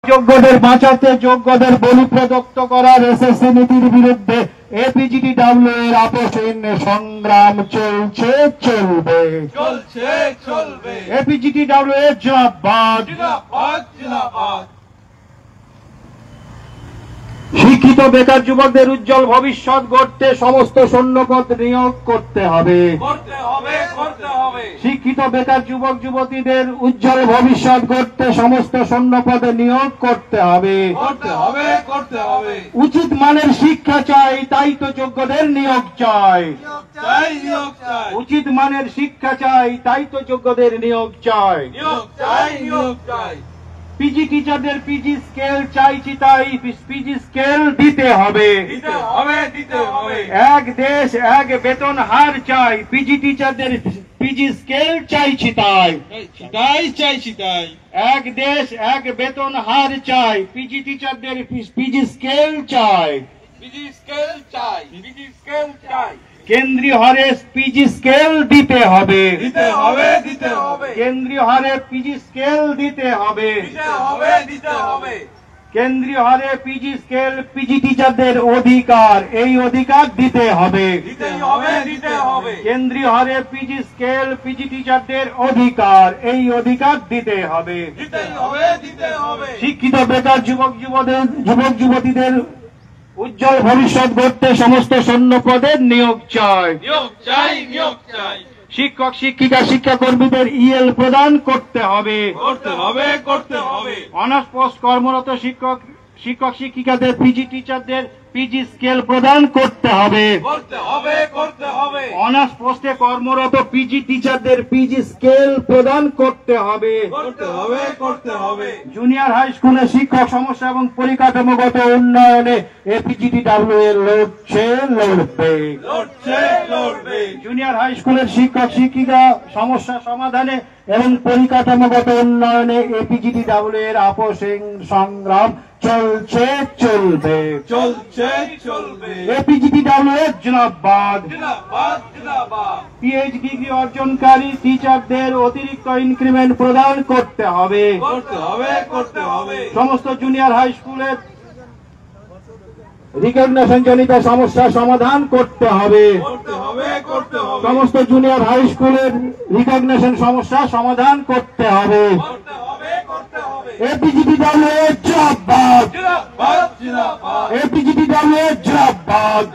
যোগ্যদের বাঁচাতে যোগ্যদের বলি প্রদত্ত করার এসএসসি নীতির বিরুদ্ধে এপিজিটিডব্লিউ এর আপোষহীন সংগ্রাম চলছে চলবে এপিজিটিডব্লিউ এর জিন্দাবাদ। শিক্ষিত বেকার যুবকদের উজ্জ্বল ভবিষ্যৎ গড়তে সমস্ত শূন্যপদ নিয়োগ করতে হবে। শিক্ষিত বেকার যুবক যুবতীদের উজ্জ্বল ভবিষ্যৎ গড়তে সমস্ত শূন্যপদে নিয়োগ করতে হবে। উচিত মানের শিক্ষা চাই, তাই তো যোগ্যদের নিয়োগ চাই। উচিত মানের শিক্ষা চাই, তাই তো যোগ্যদের নিয়োগ চাই। পিজি টিচারদের পিজি স্কেল চাইছি, তাই পিজি স্কেল দিতে হবে। এক দেশ এক বেতন হার চাই, পিজি টিচারদের পিজি স্কেল চাইছি তাই এক দেশ এক বেতন হার চাই, পিজি টিচারদের পিজি স্কেল চাই। কেন্দ্রীয় হারে পিজি স্কেল দিতে হবে। কেন্দ্রীয় হারে পিজি স্কেল দিতে হবে। কেন্দ্রীয় হারে পিজি স্কেল পিজি টিচারদের অধিকার, এই অধিকার দিতে হবে। কেন্দ্রীয় হারে পিজি স্কেল পিজি টিচারদের অধিকার, এই অধিকার দিতে হবে। শিক্ষিত বেকার যুবক যুবতীদের উজ্জ্বল ভবিষ্যৎ গড়তে সমস্ত শূন্য পদের নিয়োগ চাই। শিক্ষক শিক্ষিকা শিক্ষাকর্মীদের ইএল প্রদান করতে হবে। অনার্স পোস্ট কর্মরত শিক্ষক শিক্ষিকাদের পিজি টিচারদের পিজি স্কেল প্রদান করতে হবে। অনার্স পোস্টে কর্মরত পিজি টিচারদের পিজি স্কেল প্রদান করতে হবে। জুনিয়র হাই স্কুলে শিক্ষক সমস্যা এবং পরিকাঠামোগত উন্নয়নে এপিজিটিডব্লিউ এর লড়বে। জুনিয়র হাই স্কুলের শিক্ষক শিক্ষিকা সমস্যা সমাধানে এবং পরিকাঠামোগত উন্নয়নে এপিজিটিডব্লিউ এর আপোষহীন সংগ্রাম চলছে চলবে। এপিজিটিডব্লিউ এর জিন্দাবাদ। পিএইচডি ডিগ্রি অর্জনকারী টিচারদের অতিরিক্ত ইনক্রিমেন্ট প্রদান করতে হবে। সমস্ত জুনিয়র হাই স্কুলের রিকগনিশন জনিত সমস্যা সমাধান করতে হবে। সমস্ত জুনিয়র হাই স্কুলের রিকগনিশন সমস্যা সমাধান করতে হবে। এপিজিটিডব্লিউ এর জিন্দাবাদ। এপিজিটিডব্লিউ এর জিন্দাবাদ।